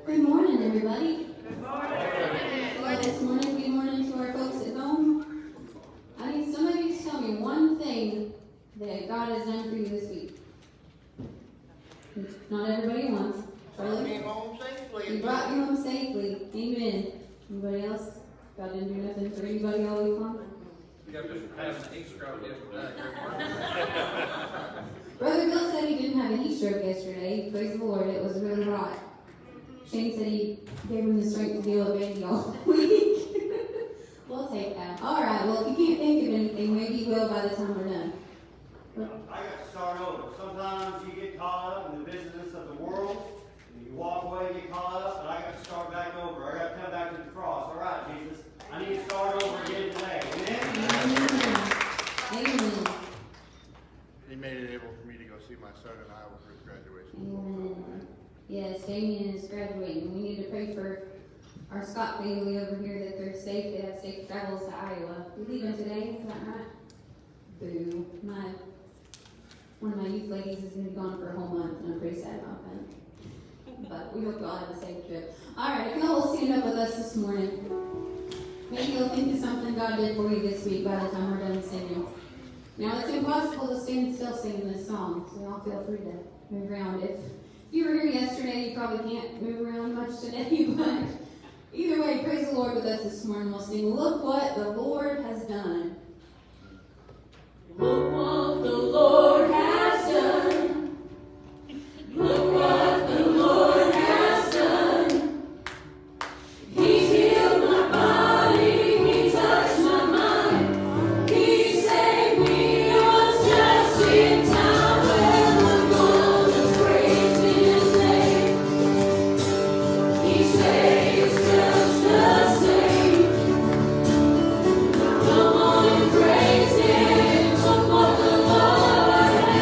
Good morning, everybody. Good morning. This morning, good morning to our folks at home. I need some of you to tell me one thing that God has done for you this week. Not everybody wants. Brought me home safely. He brought you home safely. Amen. Anybody else? God didn't do nothing for anybody all week long? Yeah, just having an heat stroke yesterday. Brother Bill said he didn't have a heat stroke yesterday. Praise the Lord, it was really hot. Shane said he gave him the strength to deal with baby all week. We'll take that. All right, well, if you can't think of anything, maybe you will by the time we're done. I got to start over. Sometimes you get caught up in the business of the world, and you walk away and get caught up, but I got to start back over. I got to come back to the cross. All right, Jesus, I need to start over again today. Amen? Amen. He made it able for me to go see my son in Iowa for his graduation. Amen. Yes, Damien is graduating. We need to pray for our Scott family over here that they're safe. They have safe travels to Iowa. You leaving today? Is that right? Boo. One of my youth ladies is going to be gone for a whole month, and I'm pretty sad about that. But we hope y'all have a safe trip. All right, if y'all will stand up with us this morning, maybe you'll think of something God did for you this week by the time we're done singing. Now, it's impossible to stand still singing this song, so y'all feel free to move around. If you were here yesterday, you probably can't move around much today, but either way, praise the Lord with us this morning. We'll sing, "Look What the Lord Has Done." Look what the Lord has done. Look what the Lord has done. He's healed my body. He touched my mind. He saved me. I was just in time when the world has praised His name. Each day is just the same. Come on and praise Him. Look what the Lord has done.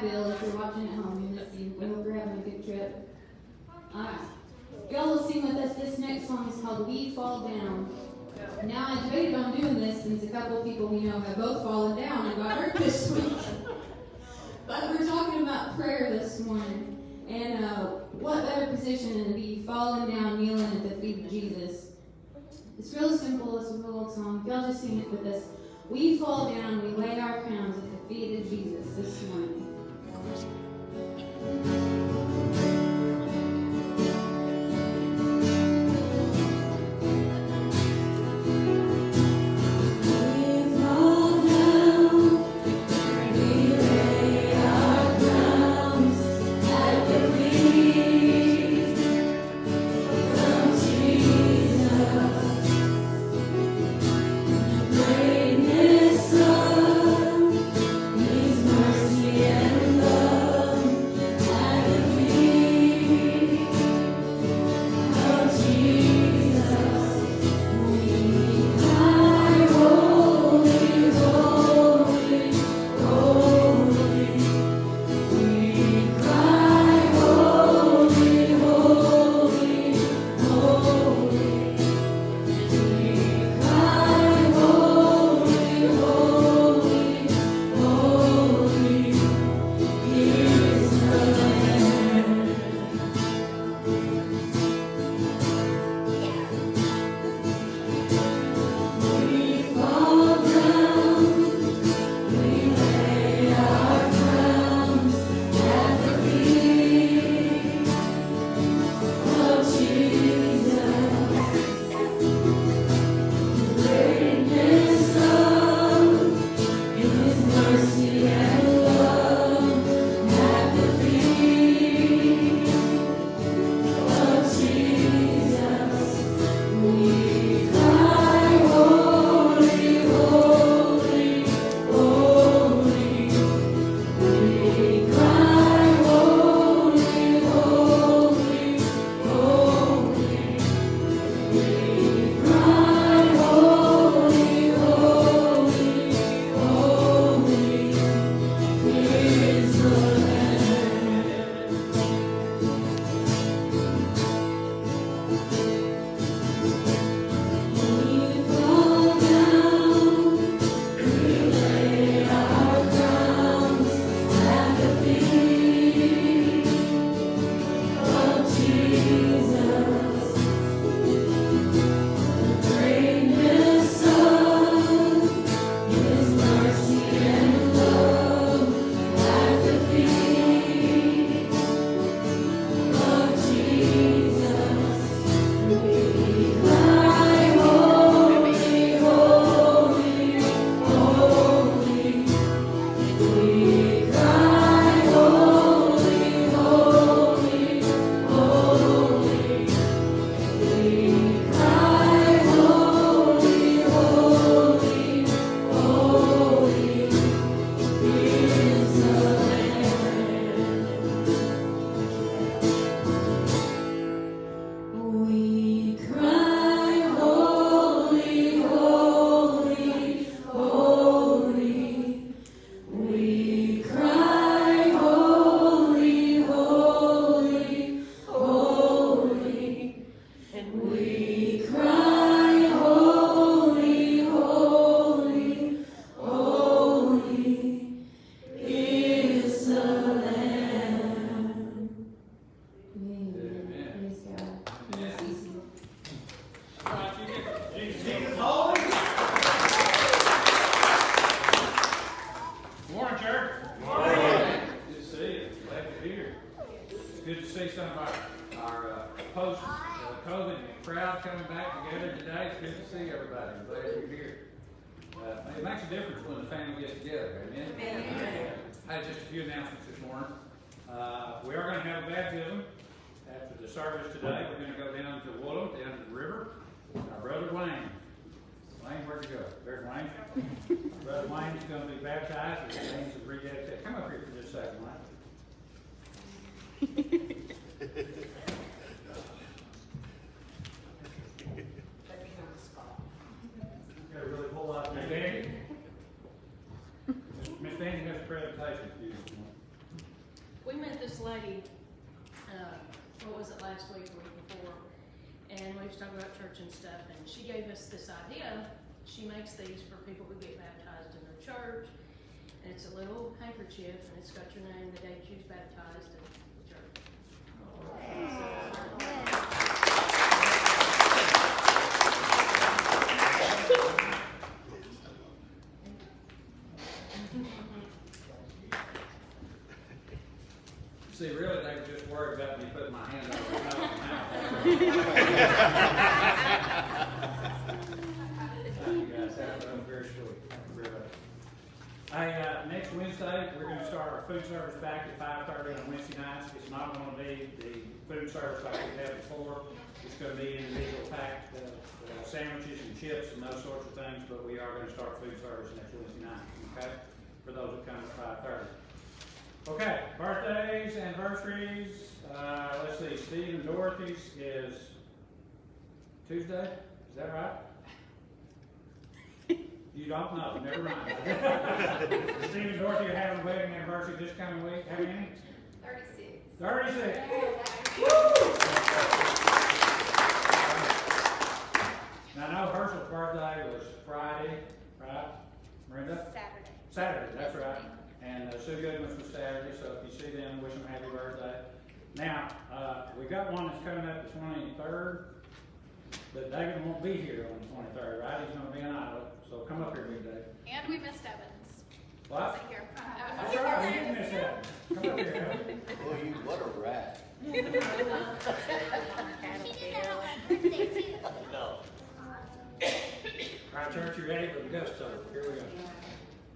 Bill, if you're watching at home, we miss you. We hope you're having a good trip. Alright. Y'all will sing with us. This next song is called We Fall Down. Now, I debated on doing this since a couple of people we know have both fallen down and got hurt this week. But we're talking about prayer this morning. And what better position than to be falling down, kneeling at the feet of Jesus. It's real simple. It's a real old song. Y'all just sing it with us. We fall down, we lay our crowns at the feet of Jesus this morning. It makes a difference when the family gets together, amen? Amen. I had just a few announcements this morning. We are going to have a baptism after the service today. We're going to go down to Woolham, down to the river. Our brother Wayne. Wayne, where'd you go? There's Wayne. Brother Wayne is going to be baptized. His name's rededicated. Come up here for just a second, Wayne. Really pull out Miss Danny. Miss Danny has a presentation for you this morning. lady, what was it, last week or week before, and we was talking about church and stuff, and she gave us this idea. She makes these for people who get baptized in their church, and it's a little handkerchief, and it's got your name, the date you was baptized, and the church. See, really, they were just worried about me putting my hand over my nose and mouth. Thank you guys, that was very sweet. Thank you very much. Hey, next Wednesday, we're gonna start our food service back at 5:30 on Wednesday nights. It's not gonna be the food service like we had before. It's gonna be individual packed sandwiches and chips and those sorts of things, but we are gonna start food service next Wednesday night, okay? For those that come at 5:30. Okay, birthdays, anniversaries, let's see, Steve and Dorothy's is Tuesday, is that right? You don't know, never mind. Steve and Dorothy are having a wedding anniversary this coming week, how many? 36. 36! Now, I know Herschel's birthday was Friday, right, Miranda? Saturday, that's right. And Sue Goodman's was Saturday, so if you see them, wish them happy birthday. Now, we've got one that's coming up the 23rd, but David won't be here on the 23rd, right? He's gonna be in Iowa, so come up here, Big Dave. And we missed Evans. What? Wasn't here. That's right, we didn't miss that. Come up here, Evan. Boy, you, what a rat. She did have a birthday too. No. All right, church, you ready for the gusto? Here we go.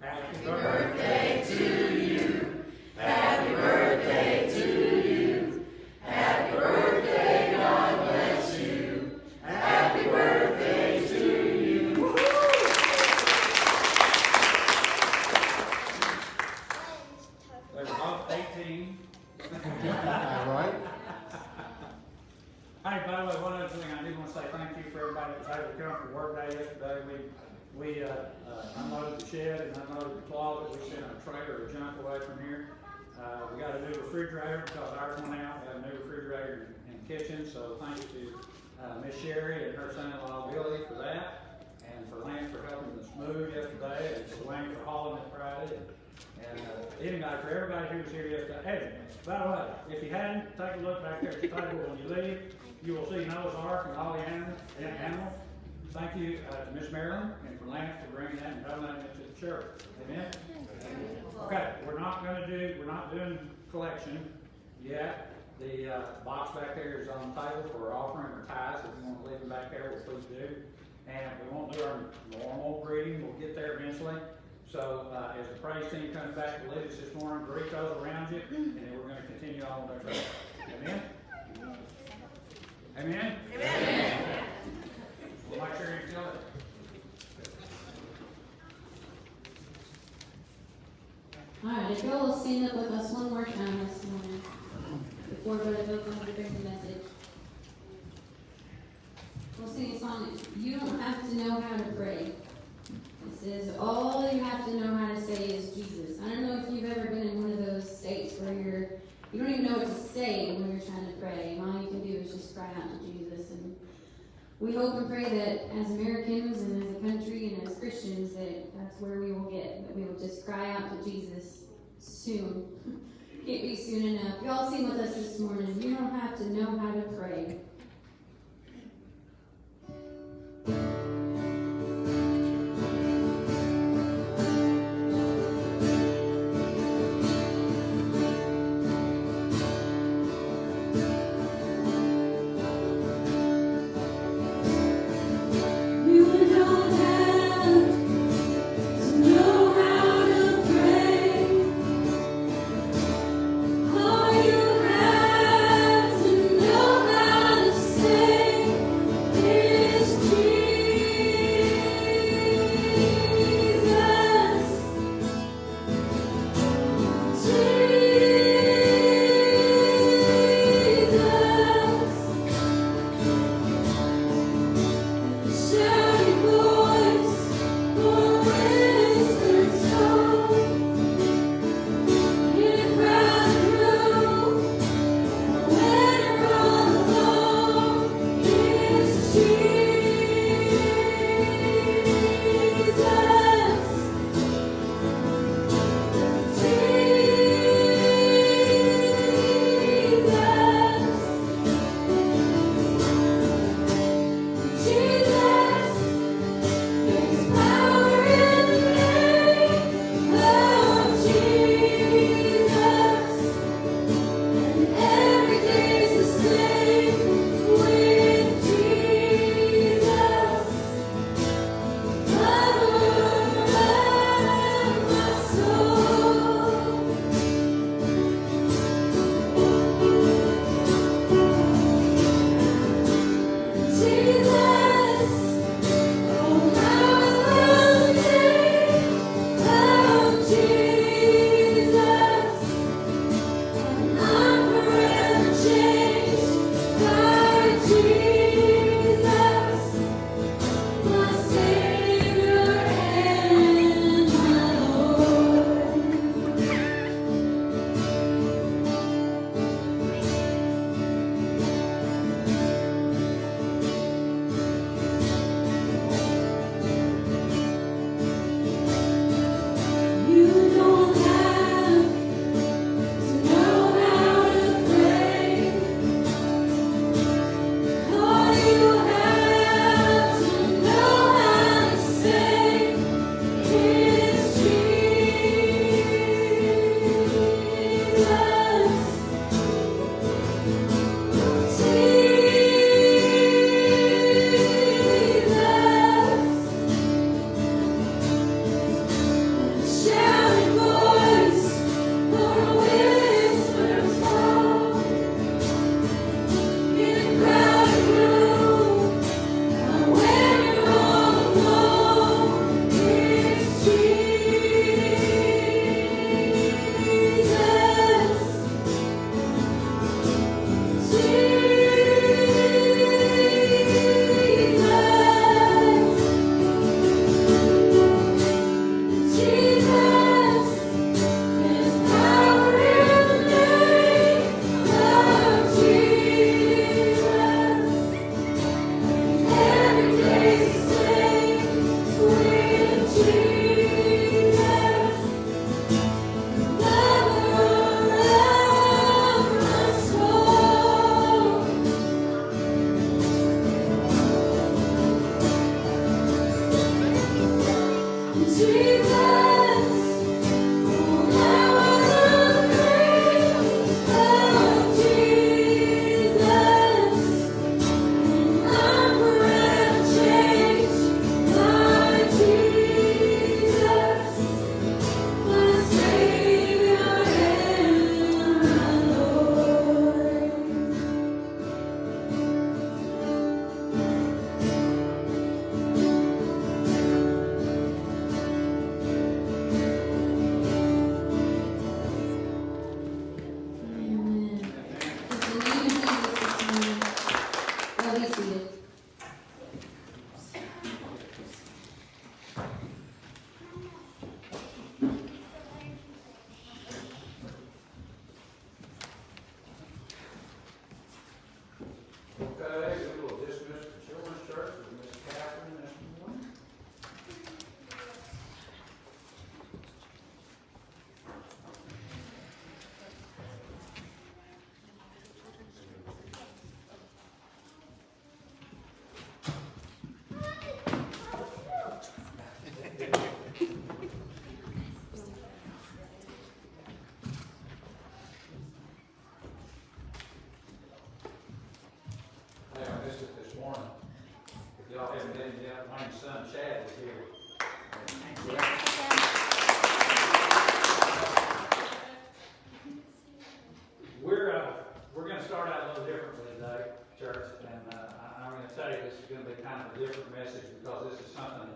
Happy Birthday to you. Happy birthday to you. Happy birthday, God bless you. Happy birthday to you. They were both 18. Right? Hey, by the way, one other thing, I do want to say thank you for everybody that was able to come for work day yesterday. We unloaded the shed and unloaded the closet. We sent a trailer of junk away from here. We got a new refrigerator because ours went out. We have a new refrigerator in the kitchen, so thank you to Miss Sherry and her son-in-law Billy for that, and for Lance for helping us move yesterday, and for Wayne for hauling it Friday. And anybody, for everybody who was here yesterday. Hey, by the way, if you hadn't, take a look back there at the table when you leave. You will see Noah's Ark and all the animals. Thank you to Miss Marilyn and for Lance for bringing that and donating it to the church. Amen? Okay, we're not doing collection yet. The box back there is on the table for offering or tithes. If you want to leave them back there, we'll please do. And we won't do our normal greeting. We'll get there eventually. So as the praise team comes back to lead us this morning, greet those around you, and then we're going to continue on with our prayer. Amen? Amen? Amen. We'll make sure you feel it. Alright, if y'all will stand up with us one more time this morning, before Brother Bill comes to bring the message. We'll sing a song, You Don't Have to Know How to Pray. It says, all you have to know how to say is Jesus. I don't know if you've ever been in one of those states where you don't even know what to say when you're trying to pray. And all you can do is just cry out to Jesus. And we hope and pray that as Americans and as a country and as Christians, that's where we will get. That we will just cry out to Jesus soon. Can't be soon enough. Y'all sing with us this morning. You don't have to know how to pray. All you have to know how to son Chad was here. We're going to start out a little differently today, church, and I'm going to tell you this is going to be kind of a different message because this is something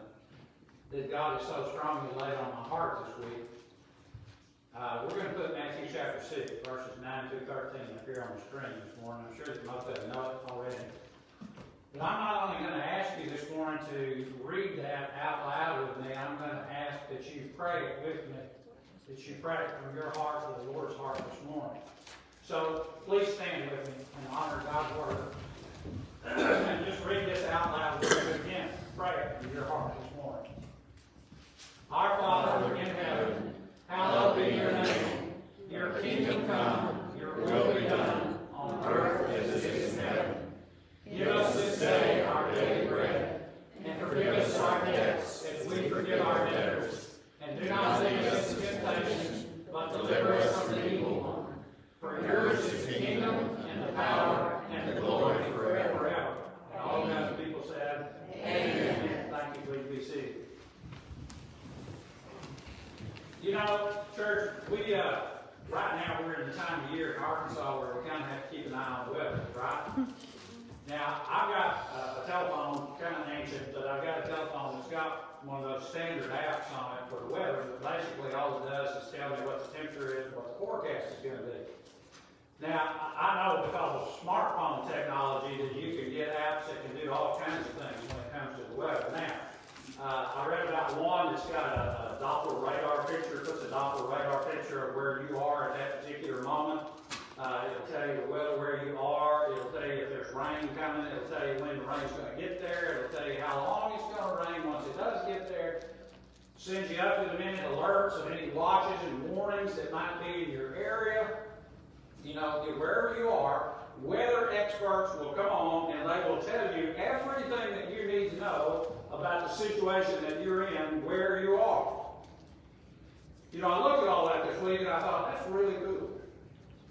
that God has so strongly laid on my heart this week. We're going to put Matthew chapter 6, verses 9 through 13 up here on the screen this morning. I'm sure that most of you know it already. But I'm not only going to ask you this morning to read that out loud with me, I'm going to ask that you pray it with me, that you pray it from your heart to the Lord's heart this morning. So please stand with me and honor God's word. And just read this out loud with me again. Pray it from your heart this morning. Our Father in heaven, hallowed be your name. Your kingdom come, your will be done, on earth as it is in heaven. Give us this day our daily bread, and forgive us our debts as we forgive our debtors. And do not lead us into temptation, but deliver us from the evil one. For yours is the kingdom, and the power, and the glory forever. And all God's people said, Amen. Thank you. Please be seated. You know, church, we right now we're in the time of year in Arkansas where we kind of have to keep an eye on the weather, right? Now, I've got a telephone, kind of ancient, but I've got a telephone that's got one of those standard apps on it for the weather. But basically, all it does is tell me what the temperature is, what the forecast is going to be. Now, I know because of smartphone technology that you can get apps that can do all kinds of things when it comes to the weather. Now, I read about one that's got a Doppler radar picture, puts a Doppler radar picture of where you are at that particular moment. It'll tell you the weather where you are. It'll tell you if there's rain coming. It'll tell you when the rain's going to get there. It'll tell you how long it's going to rain once it does get there. Sends you up to the minute alerts of any watches and warnings that might be in your area. You know, wherever you are, weather experts will come on and they will tell you everything that you need to know about the situation that you're in, where you are. You know, I looked at all that this week and I thought, that's really cool.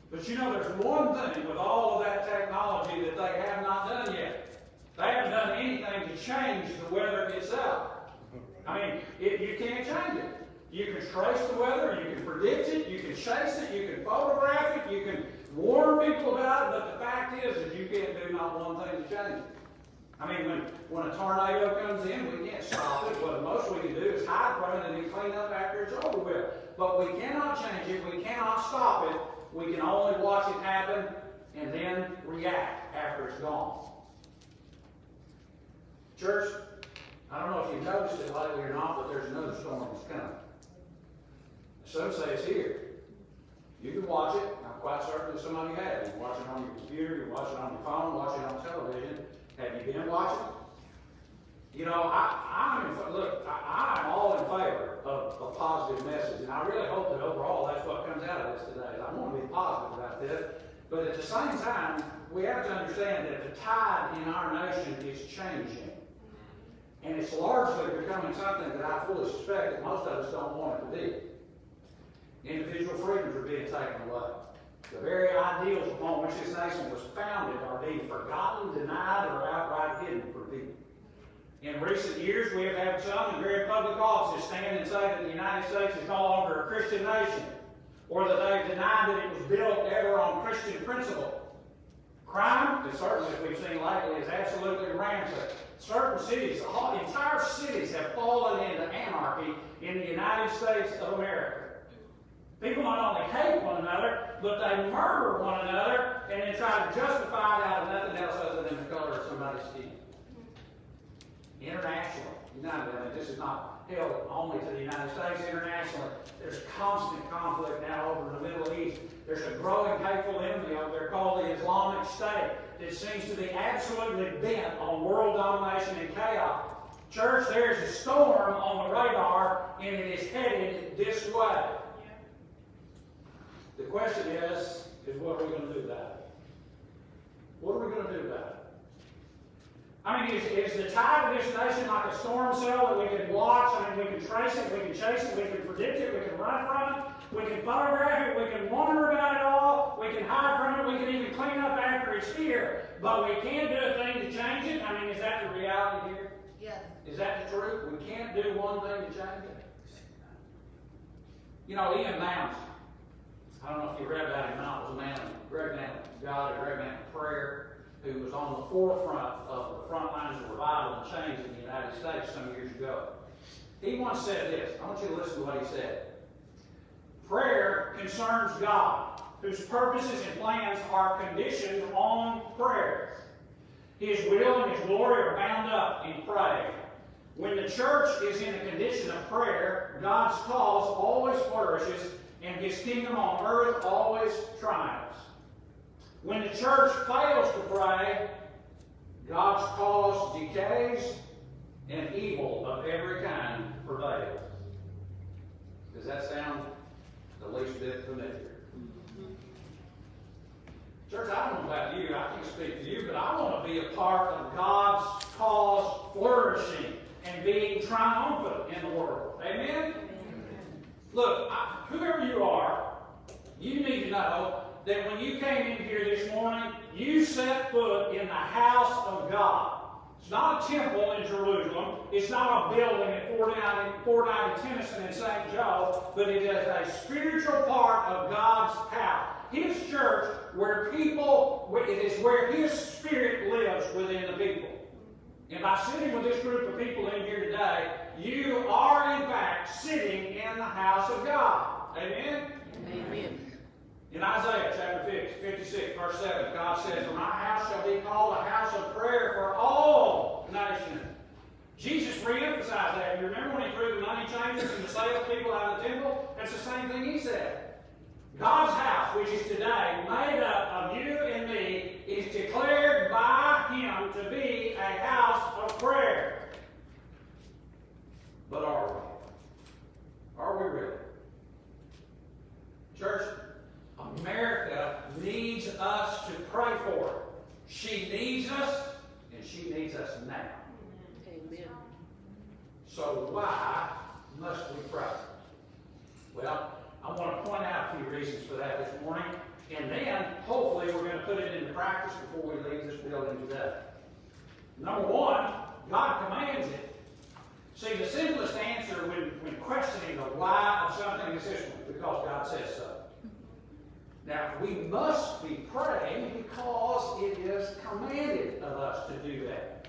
But you know, there's one thing with all of that technology that they have not done yet. They haven't done anything to change the weather itself. I mean, you can't change it. You can trace the weather, you can predict it, you can chase it, you can photograph it, you can warn people about it, but the fact is you can't do not one thing to change it. I mean, when a tornado comes in, we can't stop it. What most we can do is hide from it and then clean up after it's over with. But we cannot change it, we cannot stop it. We can only watch it happen and then react after it's gone. Church, I don't know if you've noticed it lately or not, but there's another storm that's coming. Some say it's here. You can watch it. I'm quite certain that somebody has. You watch it on your computer, you watch it on your phone, watch it on television. Have you been watching? You know, I'm all in favor of a positive message, and I really hope that overall that's what comes out of this today. I want to be positive about this, but at the same time, we have to understand that the tide in our nation is changing. And it's largely becoming something that I fully suspect that most of us don't want it to be. Individual freedoms are being taken away. The very ideals upon which this nation was founded are being forgotten, denied, or outright hidden from people. In recent years, we have had some in very public offices stand and say that the United States is no longer a Christian nation, or that they've denied that it was built ever on Christian principle. Crime, certainly as we've seen lately, is absolutely rampant. Certain cities, entire cities have fallen into anarchy in the United States of America. People not only hate one another, but they murder one another and then try to justify it out of nothing else other than the color of somebody's skin. Internationally, this is not held only to the United States. Internationally, there's constant conflict now over in the Middle East. There's a growing hateful enemy over there called the Islamic State that seems to be absolutely bent on world domination and chaos. Church, there's a storm on the radar and it is headed this way. The question is what are we going to do about it? What are we going to do about it? I mean, is the tide of this nation like a storm cell that we can watch? I mean, we can trace it, we can chase it, we can predict it, we can run from it, we can photograph it, we can wonder about it all, we can hide from it, we can even clean up after it's here, but we can't do a thing to change it? I mean, is that the reality here? Yes. Is that the truth? We can't do one thing to change it. You know, Ian Mounds, I don't know if you read about him or not, was a man of great man of God, a great man of prayer, who was on the forefront of the front lines of revival and change in the United States some years ago. He once said this. I want you to listen to what he said. Prayer concerns God, whose purposes and plans are conditioned on prayer. His will and His glory are bound up in prayer. When the church is in a condition of prayer, God's cause always flourishes and His kingdom on earth always triumphs. When the church fails to pray, God's cause decays and evil of every kind prevails. Does that sound the least bit familiar? Church, I don't know about you, I can't speak for you, but I want to be a part of God's cause flourishing and being triumphant in the world. Amen? Look, whoever you are, you need to know that when you came in here this morning, you set foot in the house of God. It's not a temple in Jerusalem. It's not a building at 490 Tennyson in St. Joe, but it is a spiritual part of God's house. His church, where it is where His Spirit lives within the people. And by sitting with this group of people in here today, you are in fact sitting in the house of God. Amen? Amen. In Isaiah chapter 56, verse 7, God says, "For my house shall be called a house of prayer for all nations." Jesus re-emphasized that. You remember when He threw the money changers and the salespeople out of the temple? That's the same thing He said. God's house, which is today made up of you and me, is declared by Him to be a house of prayer. But are we? Are we really? Church, America needs us to pray for her. She needs us, and she needs us now. Amen. So why must we pray? Well, I want to point out a few reasons for that this morning, and then hopefully we're going to put it into practice before we leave this building today. Number one, God commands it. See, the simplest answer when questioning the why of something is this one: because God says so. Now, we must be praying because it is commanded of us to do that.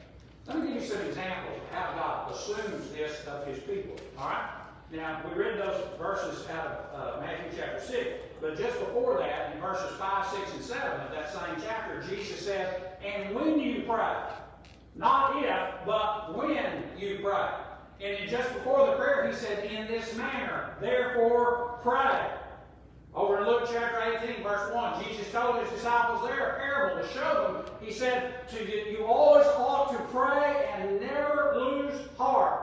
Let me give you some examples of how God assumes this of His people. All right? Now, we read those verses out of Matthew chapter 6, but just before that, in verses 5, 6, and 7 of that same chapter, Jesus said, "And when you pray," not if, but when you pray. And then just before the prayer, He said, "In this manner, therefore pray." Over in Luke chapter 18, verse 1, Jesus told His disciples there a parable to show them. He said, "You always ought to pray and never lose heart."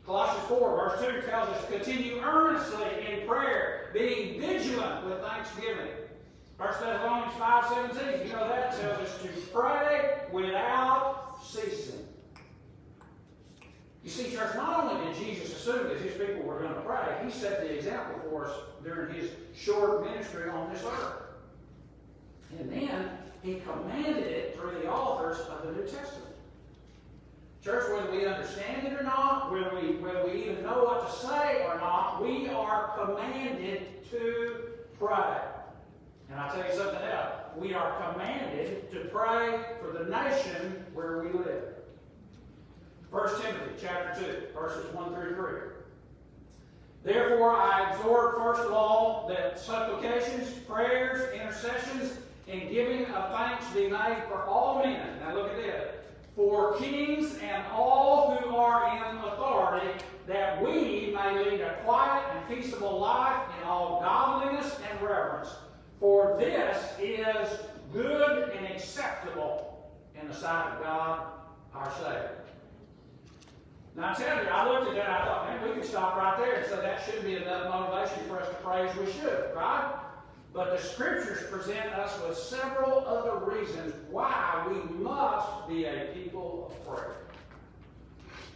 Colossians 4, verse 2 tells us to continue earnestly in prayer, being vigilant with thanksgiving. 1 Thessalonians 5:17, you know that, tells us to pray without ceasing. You see, church, not only did Jesus assume that His people were going to pray, He set the example for us during His short ministry on this earth. And then He commanded it through the authors of the New Testament. Church, whether we understand it or not, whether we even know what to say or not, we are commanded to pray. And I'll tell you something else. We are commanded to pray for the nation where we live. 1 Timothy chapter 2, verses 1 through 3. "Therefore I exhort first of all that supplications, prayers, intercessions, and giving of thanks be made for all men." Now look at this. "For kings and all who are in authority, that we may lead a quiet and peaceable life in all godliness and reverence. For this is good and acceptable in the sight of God our Savior." Now I tell you, I looked at that and I thought, man, we could stop right there and say that shouldn't be enough motivation for us to pray as we should, right? But the Scriptures present us with several other reasons why we must be a people of prayer.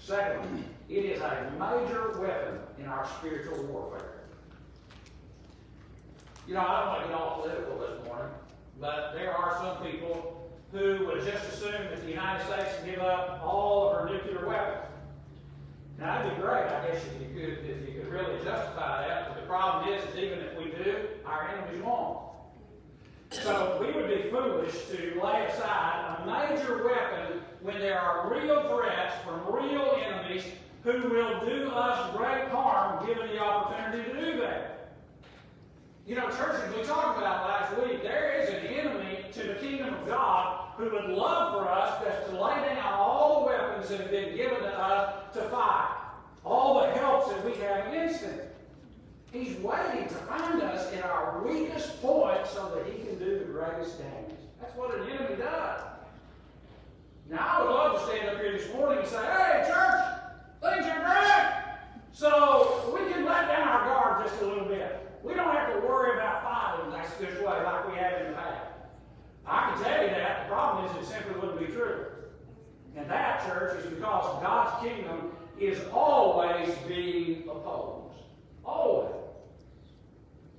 Secondly, it is a major weapon in our spiritual warfare. You know, I don't want to get all political this morning, but there are some people who would just assume that the United States would give up all of her nuclear weapons. Now, that'd be great, I guess, if you could really justify that, but the problem is even if we do, our enemies won't. So we would be foolish to lay aside a major weapon when there are real threats from real enemies who will do us great harm given the opportunity to do that. You know, churches, we talked about last week, there is an enemy to the kingdom of God who would love for us just to lay down all the weapons that have been given to us to fight, all the helps that we have against him. He's waiting to find us in our weakest point so that he can do the greatest damage. That's what an enemy does. Now, I would love to stand up here this morning and say, hey, church, things are great. So we can let down our guard just a little bit. We don't have to worry about fighting this way like we have in the past. I can tell you that. The problem is it simply wouldn't be true. And that, church, is because God's kingdom is always being opposed. Always.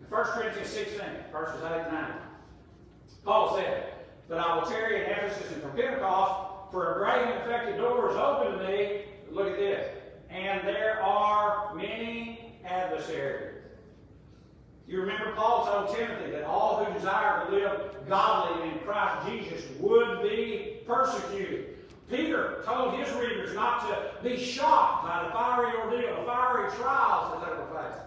In 1 Corinthians 16, verses 8 and 9, Paul said, but I will tarry in Ephesus and for Pentecost, for a great and effective door is open to me. Look at this. And there are many adversaries. You remember Paul told Timothy that all who desire to live godly in Christ Jesus would be persecuted. Peter told his readers not to be shocked by the fiery ordeal, the fiery trials that they were facing.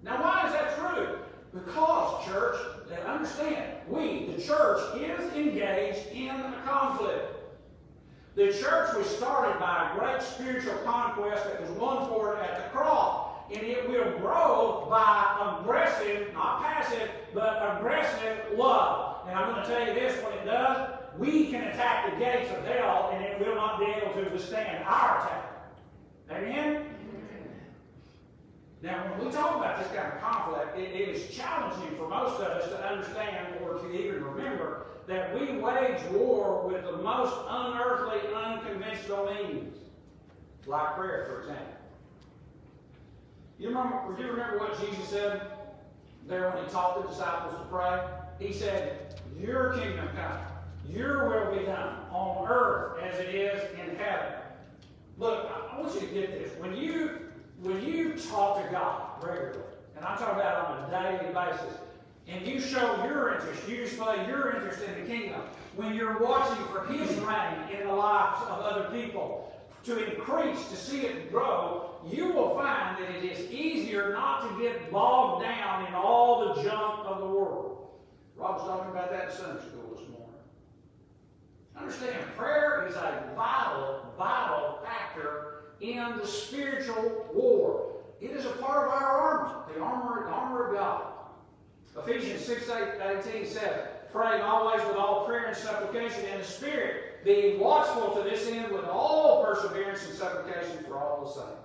Now, why is that true? Because, church, understand, we, the church, is engaged in a conflict. The church was started by a great spiritual conquest that was won for it at the cross. And it will grow by aggressive, not passive, but aggressive love. And I'm going to tell you this, when it does, we can attack the gates of hell and it will not be able to withstand our attack. Amen? Now, when we talk about this kind of conflict, it is challenging for most of us to understand or to even remember that we wage war with the most unearthly, unconventional means, like prayer, for example. You remember what Jesus said there when he taught the disciples to pray? He said, your kingdom come, your will be done on earth as it is in heaven. Look, I want you to get this. When you talk to God regularly, and I'm talking about on a daily basis, and you show your interest, you display your interest in the kingdom, when you're watching for his reign in the lives of other people, to increase, to see it grow, you will find that it is easier not to get bogged down in all the junk of the world. Rob was talking about that in Sunday school this morning. Understand, prayer is a vital factor in the spiritual war. It is a part of our armor, the armor of God. Ephesians 6:18 says, praying always with all prayer and supplication in the Spirit, being watchful to this end with all perseverance and supplication for all the saints.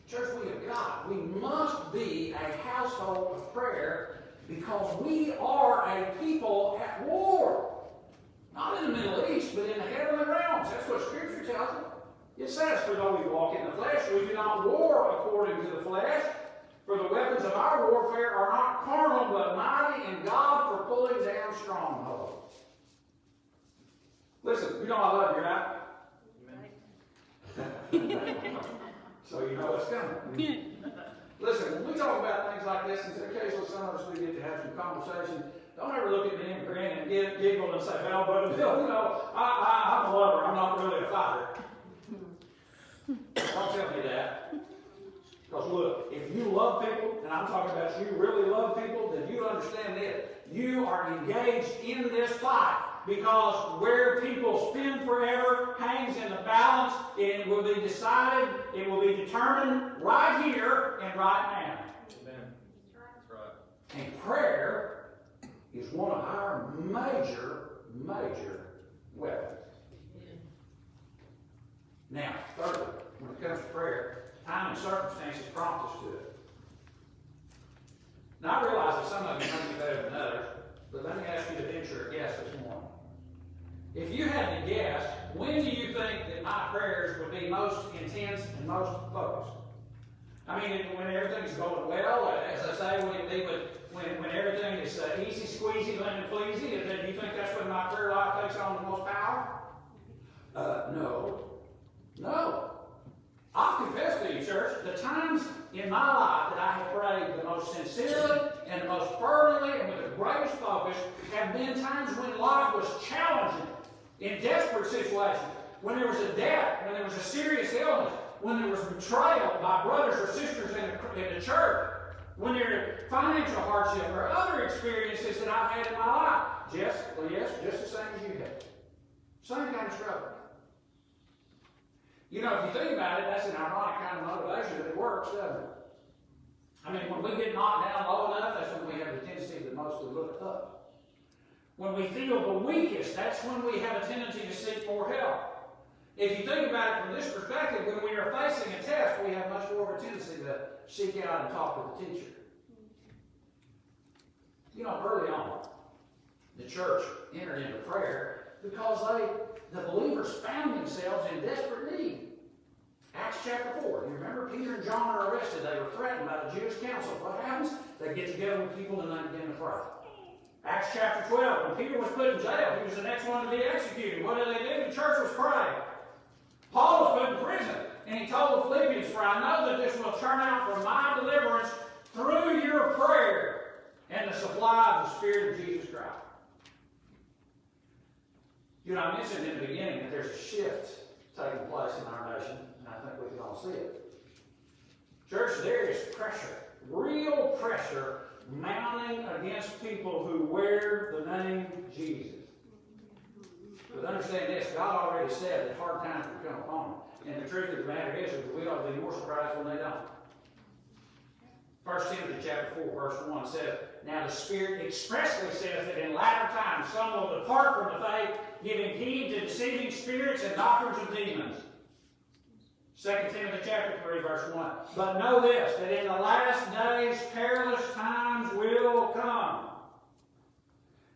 Church, we have God. We must be a household of prayer because we are a people at war. Not in the Middle East, but in the heavenly realms. That's what Scripture tells us. It says, for though we walk in the flesh, we do not war according to the flesh. For the weapons of our warfare are not carnal, but mighty in God for pulling down strongholds. Listen, you know I love you, right? So you know what's coming. Listen, when we talk about things like this, and occasionally some of us we get to have some conversation, don't ever look at me and grin and giggle and say, well, Brother Bill, you know, I'm a lover, I'm not really a fighter. Don't tell me that. Because look, if you love people, and I'm talking about you really love people, then you understand this. You are engaged in this fight. Because where people spend forever hangs in the balance. It will be decided, it will be determined right here and right now. Amen. That's right. And prayer is one of our major weapons. Now, thirdly, when it comes to prayer, time and circumstances prompt us to it. Now, I realize that some of you may be better than others, but let me ask you to venture a guess this morning. If you had to guess, when do you think that my prayers would be most intense and most focused? I mean, when everything's going well, as I say, when everything is easy squeezy, lemon pleasy? Do you think that's when my prayer life takes on the most power? No. No. I'll confess to you, church, the times in my life that I have prayed the most sincerely and the most fervently and with the greatest focus have been times when life was challenging, in desperate situations, when there was a death, when there was a serious illness, when there was betrayal by brothers or sisters in the church, when there was financial hardship or other experiences that I've had in my life. Yes, just the same as you had. Same kind of struggle. You know, if you think about it, that's an ironic kind of motivation, but it works, doesn't it? I mean, when we get knocked down low enough, that's when we have the tendency to mostly look up. When we feel the weakest, that's when we have a tendency to seek more help. If you think about it from this perspective, when we are facing a test, we have much more of a tendency to seek out and talk to the teacher. You know, early on, the church entered into prayer because the believers found themselves in desperate need. Acts chapter 4. You remember Peter and John are arrested. They were threatened by the Jewish council. What happens? They get together with people and they begin to pray. Acts chapter 12. When Peter was put in jail, he was the next one to be executed. What did they do? The church was praying. Paul was put in prison, and he told the Philippians, "For I know that this will turn out for my deliverance through your prayer and the supply of the Spirit of Jesus Christ." You know, I mentioned in the beginning that there's a shift taking place in our nation, and I think we can all see it. Church, there is pressure, real pressure, mounting against people who wear the name Jesus. But understand this, God already said that hard times will come upon them. And the truth of the matter is that we ought to be more surprised when they don't. 1 Timothy chapter 4, verse 1 says, "Now the Spirit expressly says that in latter times some will depart from the faith, giving heed to deceiving spirits and doctrines of demons." 2 Timothy chapter 3, verse 1. "But know this, that in the last days perilous times will come."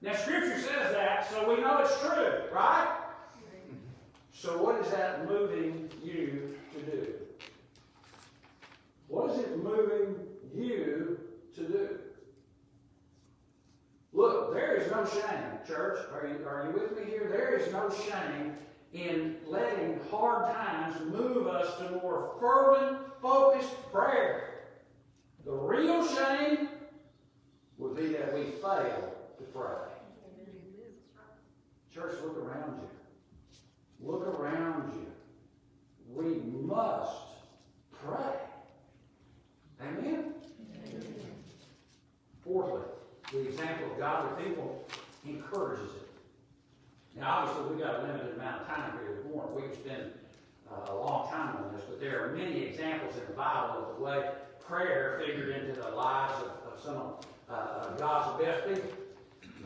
Now Scripture says that, so we know it's true, right? So what is that moving you to do? What is it moving you to do? Look, there is no shame, church. Are you with me here? There is no shame in letting hard times move us to more fervent, focused prayer. The real shame would be that we fail to pray. Church, look around you. Look around you. We must pray. Amen? Fourthly, the example of godly people encourages it. Now, obviously, we've got a limited amount of time here this morning. We could spend a long time on this, but there are many examples in the Bible of the way prayer figured into the lives of some of God's best people.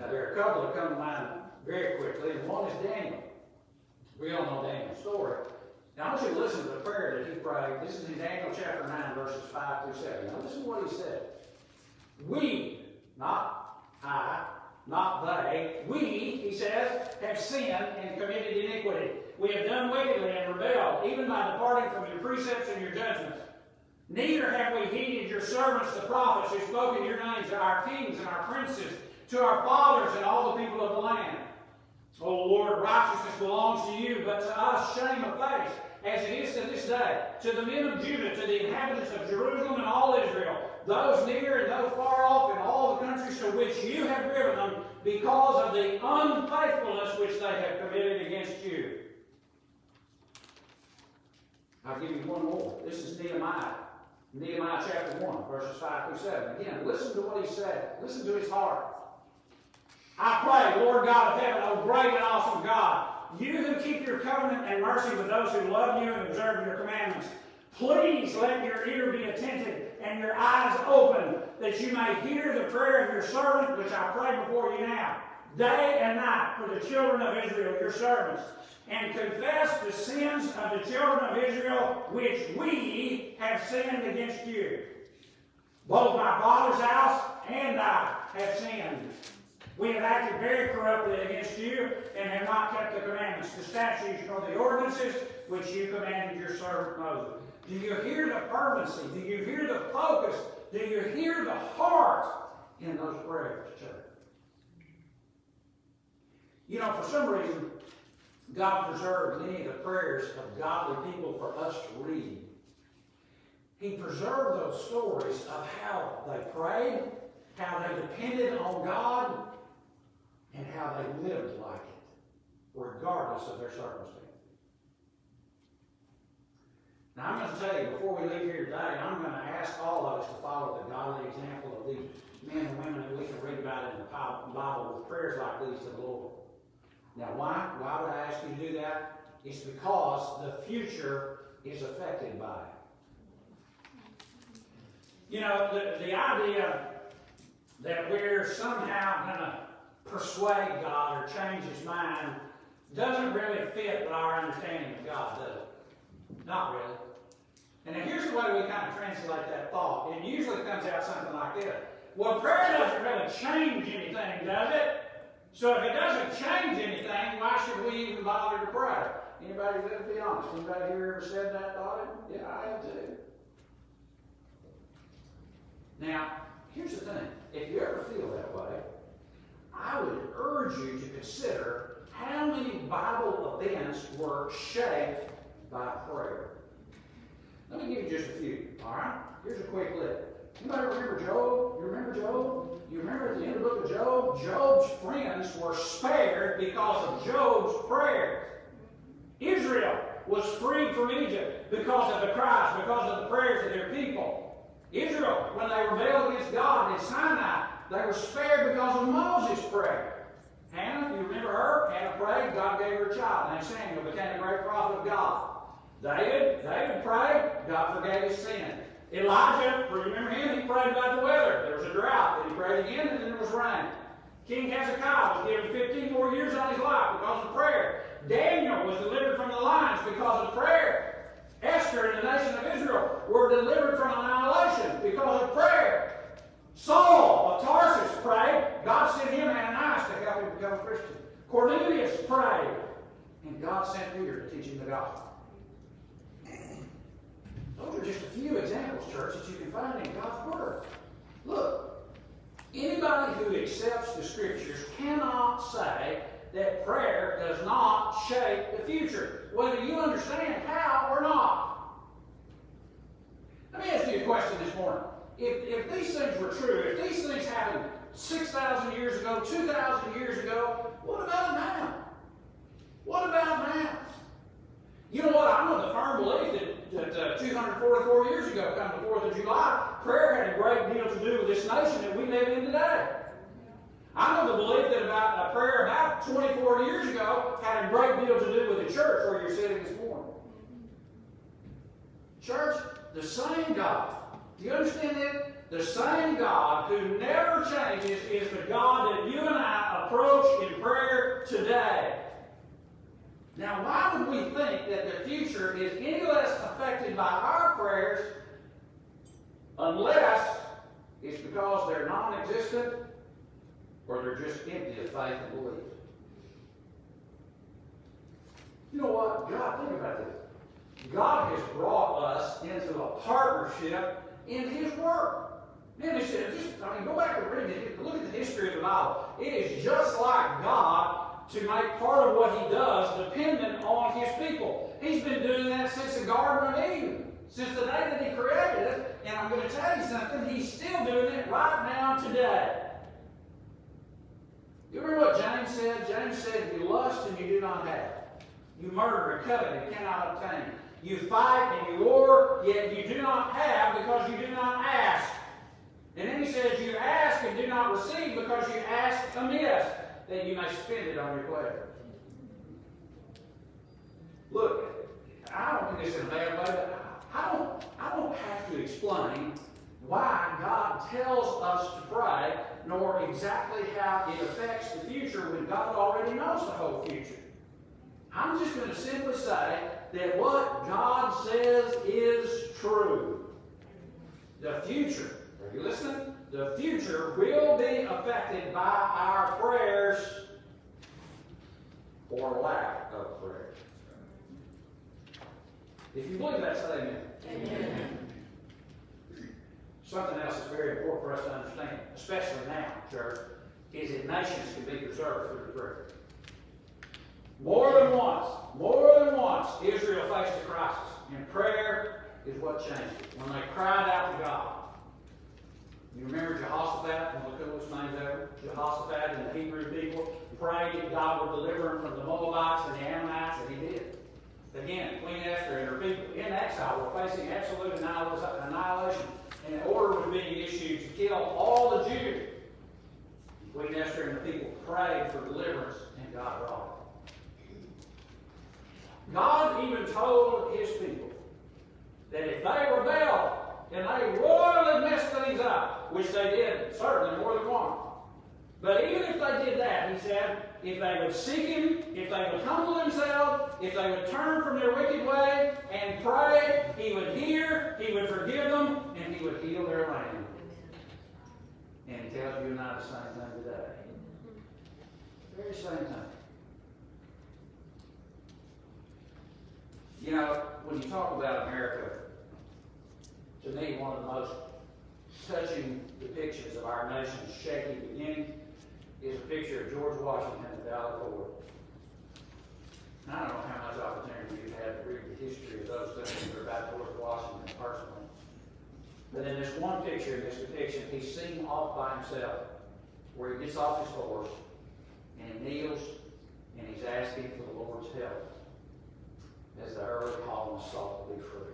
Now, there are a couple that come to mind very quickly, and one is Daniel. We all know Daniel's story. Now, I want you to listen to the prayer that he prayed. This is in Daniel chapter 9, verses 5 through 7. Now, listen to what he said. "We," not I, not they, "we," he says, "have sinned and committed iniquity. We have done wickedly and rebelled, even by departing from your precepts and your judgments. Neither have we heeded your servants, the prophets, who spoke in your name to our kings and our princes, to our fathers and all the people of the land. O Lord, righteousness belongs to you, but to us shame of face, as it is to this day, to the men of Judah, to the inhabitants of Jerusalem and all Israel, those near and those far off, in all the countries to which you have driven them, because of the unfaithfulness which they have committed against you." I'll give you one more. This is Nehemiah. Nehemiah chapter 1, verses 5 through 7. Again, listen to what he said. Listen to his heart. "I pray, Lord God of heaven, O great and awesome God, you who keep your covenant and mercy with those who love you and observe your commandments, please let your ear be attentive and your eyes open, that you may hear the prayer of your servant, which I pray before you now, day and night, for the children of Israel, your servants, and confess the sins of the children of Israel, which we have sinned against you. Both my father's house and I have sinned. We have acted very corruptly against you, and have not kept the commandments, the statutes, nor the ordinances which you commanded your servant Moses." Do you hear the fervency? Do you hear the focus? Do you hear the heart in those prayers, church? You know, for some reason, God preserved many of the prayers of godly people for us to read. He preserved those stories of how they prayed, how they depended on God, and how they lived like it, regardless of their circumstances. Now, I'm going to tell you, before we leave here today, I'm going to ask all of us to follow the godly example of these men and women that we can read about in the Bible with prayers like these to the Lord. Now, why? Why would I ask you to do that? It's because the future is affected by it. You know, the idea that we're somehow going to persuade God or change His mind doesn't really fit with our understanding of God, does it? Not really. And now here's the way we kind of translate that thought. It usually comes out something like this. Well, prayer doesn't really change anything, does it? So if it doesn't change anything, why should we even bother to pray? Anybody, let's be honest, anybody here ever said that thought? Yeah, I have too. Now, here's the thing. If you ever feel that way, I would urge you to consider how many Bible events were shaped by prayer. Let me give you just a few, all right? Here's a quick list. Anybody remember Job? You remember Job? You remember at the end of the book of Job? Job's friends were spared because of Job's prayers. Israel was freed from Egypt because of the cries, because of the prayers of their people. Israel, when they rebelled against God in Sinai, they were spared because of Moses' prayer. Hannah, you remember her? Hannah prayed, God gave her a child named Samuel, became a great prophet of God. David prayed, God forgave his sin. Elijah, remember him? He prayed about the weather. There was a drought. Then he prayed again, and then there was rain. King Hezekiah was given 15 more years on his life because of prayer. Daniel was delivered from the lions because of prayer. Esther and the nation of Israel were delivered from annihilation because of prayer. Saul of Tarsus prayed. God sent him Ananias to help him become a Christian. Cornelius prayed. And God sent Peter to teach him the gospel. Those are just a few examples, church, that you can find in God's Word. Look, anybody who accepts the Scriptures cannot say that prayer does not shape the future, whether you understand how or not. Let me ask you a question this morning. If these things were true, if these things happened 6,000 years ago, 2,000 years ago, what about now? What about now? You know what? I'm of the firm belief that 244 years ago, come the 4th of July, prayer had a great deal to do with this nation that we live in today. I'm of the belief that prayer about 24 years ago had a great deal to do with the church where you're sitting this morning. Church, the same God. Do you understand that? The same God who never changes is the God that you and I approach in prayer today. Now, why would we think that the future is any less affected by our prayers unless it's because they're non-existent or they're just empty of faith and belief? You know what? God, think about this. God has brought us into a partnership in His Word. Man, he said, go back and read it. Look at the history of the Bible. It is just like God to make part of what He does dependent on His people. He's been doing that since the Garden of Eden, since the day that He created it. And I'm going to tell you something, He's still doing it right now today. You remember what James said? James said, you lust and you do not have. You murder and covet and cannot obtain. You fight and you war, yet you do not have because you do not ask. And then he says, you ask and do not receive because you ask amiss, that you may spend it on your pleasure. Look, I don't think this in a bad way, but I don't have to explain why God tells us to pray, nor exactly how it affects the future when God already knows the whole future. I'm just going to simply say that what God says is true. The future, are you listening? The future will be affected by our prayers or lack of prayers. If you believe that, say amen. Amen. Something else that's very important for us to understand, especially now, church, is that nations can be preserved through prayer. More than once, Israel faced a crisis, and prayer is what changed it. When they cried out to God. You remember Jehoshaphat, one of the coolest names ever? Jehoshaphat and the Hebrew people prayed that God would deliver them from the Moabites and the Ammonites, and He did. Again, Queen Esther and her people in exile were facing absolute annihilation, and an order was being issued to kill all the Jews. Queen Esther and the people prayed for deliverance, and God brought it. God even told His people that if they rebelled and they royally messed things up, which they did certainly more than once, but even if they did that, He said, if they would seek Him, if they would humble themselves, if they would turn from their wicked way and pray, He would hear, He would forgive them, and He would heal their land. And He tells you and I the same thing today. Very same thing. You know, when you talk about America, to me, one of the most touching depictions of our nation's shaky beginning is a picture of George Washington at Valley Forge. I don't know how much opportunity you've had to read the history of those things that are about George Washington personally. But in this one picture, in this depiction, he's seen off by himself, where he gets off his horse, and he kneels, and he's asking for the Lord's help as the early colonists sought to be free.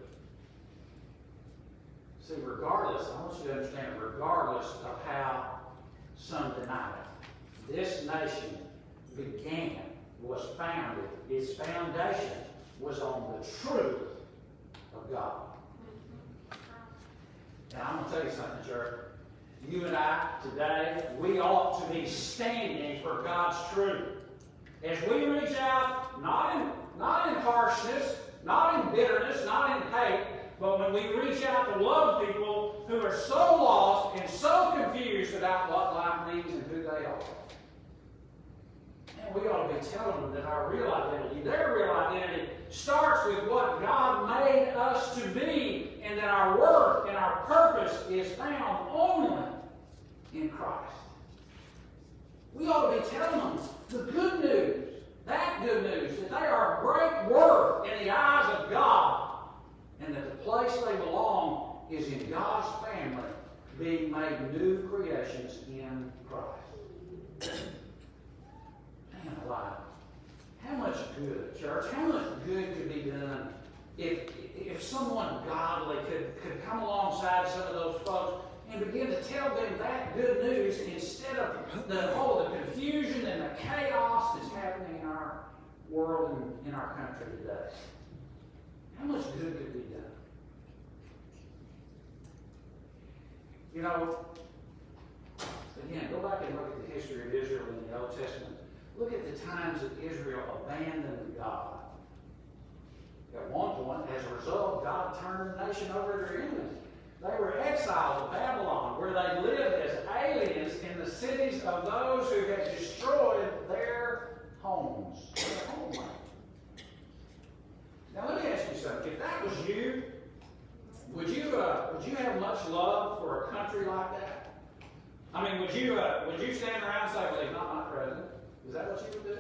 See, regardless, I want you to understand, regardless of how some deny it, this nation began, was founded, its foundation was on the truth of God. And I'm going to tell you something, church. You and I, today, we ought to be standing for God's truth. As we reach out, not in harshness, not in bitterness, not in hate, but when we reach out to love people who are so lost and so confused about what life means and who they are. And we ought to be telling them that our real identity, their real identity, starts with what God made us to be, and that our worth and our purpose is found only in Christ. We ought to be telling them the good news, that good news, that they are of great worth in the eyes of God, and that the place they belong is in God's family, being made new creations in Christ. Man alive. How much good, church, how much good could be done if someone godly could come alongside some of those folks and begin to tell them that good news instead of the confusion and the chaos that's happening in our world and in our country today. How much good could be done? You know, again, go back and look at the history of Israel in the Old Testament. Look at the times that Israel abandoned God. At one point, as a result, God turned the nation over to their enemies. They were exiled to Babylon, where they lived as aliens in the cities of those who had destroyed their homes, their homeland. Now, let me ask you something. If that was you, would you have much love for a country like that? I mean, would you stand around and say, "Well, he's not my president"? Is that what you would do?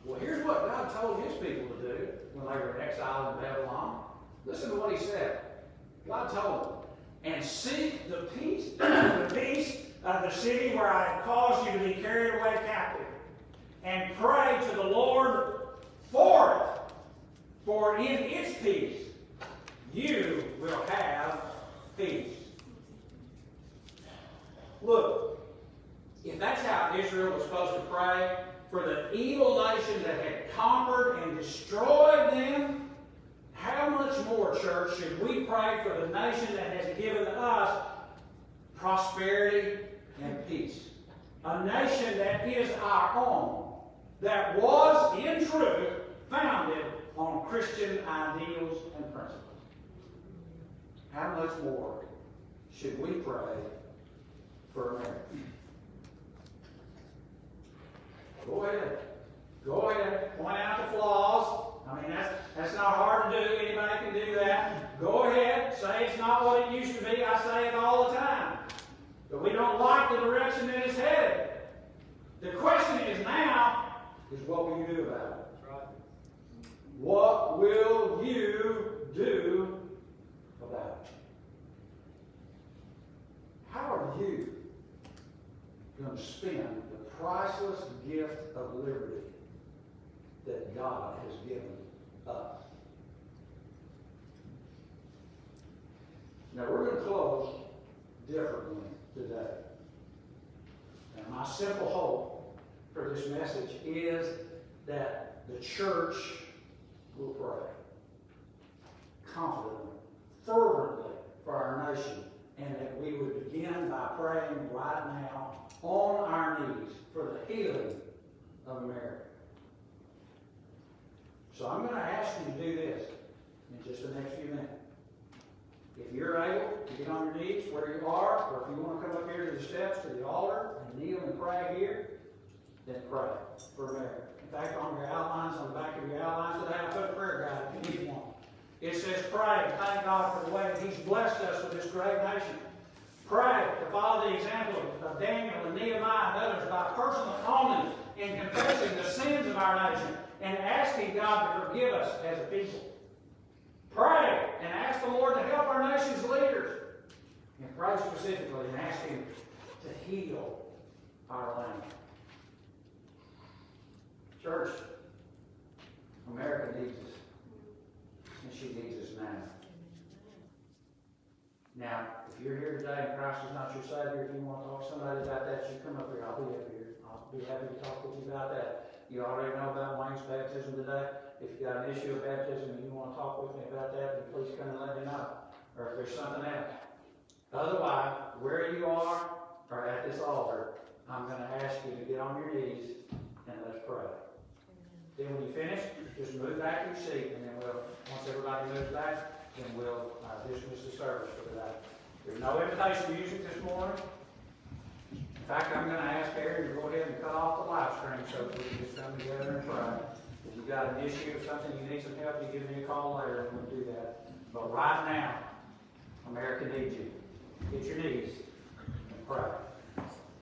Well, here's what God told His people to do when they were in exile in Babylon. Listen to what He said. God told them, "And seek the peace of the city where I have caused you to be carried away captive, and pray to the Lord for it. For in its peace you will have peace." Look, if that's how Israel was supposed to pray for the evil nation that had conquered and destroyed them, how much more, church, should we pray for the nation that has given us prosperity and peace? A nation that is our own, that was, in truth, founded on Christian ideals and principles. How much more should we pray for America? Go ahead. Go ahead. Point out the flaws. I mean, that's not hard to do. Anybody can do that. Go ahead. Say it's not what it used to be. I say it all the time. But we don't like the direction that it's headed. The question is now, is what will you do about it? That's right. What will you do about it? How are you going to spend the priceless gift of liberty that God has given us? Now we're going to close differently today. And my simple hope for this message is that the church will pray confidently, fervently for our nation, and that we would begin by praying right now on our knees for the healing of America. So I'm going to ask you to do this in just the next few minutes. If you're able to get on your knees where you are, or if you want to come up here to the steps, to the altar, and kneel and pray here, then pray for America. In fact, on your outlines, on the back of your outlines today, I put a prayer guide if you need one. It says, pray and thank God for the way that He's blessed us with this great nation. Pray to follow the example of Daniel and Nehemiah and others by personal owning and confessing the sins of our nation and asking God to forgive us as a people. Pray and ask the Lord to help our nation's leaders. And pray specifically and ask Him to heal our land. Church, America needs us. And she needs us now. Now, if you're here today and Christ is not your Savior, if you want to talk to somebody about that, you come up here. I'll be up here. I'll be happy to talk with you about that. You already know about Wayne's baptism today. If you've got an issue of baptism and you want to talk with me about that, then please come and let me know. Or if there's something else. Otherwise, where you are or at this altar, I'm going to ask you to get on your knees and let's pray. Then when you finish, just move back to your seat, and then once everybody moves back, then we'll dismiss the service for today. There's no invitation music this morning. In fact, I'm going to ask Aaron to go ahead and cut off the live stream so that we can just come together and pray. If you've got an issue or something, you need some help, you give me a call later and we'll do that. But right now, America needs you. Get your knees and pray.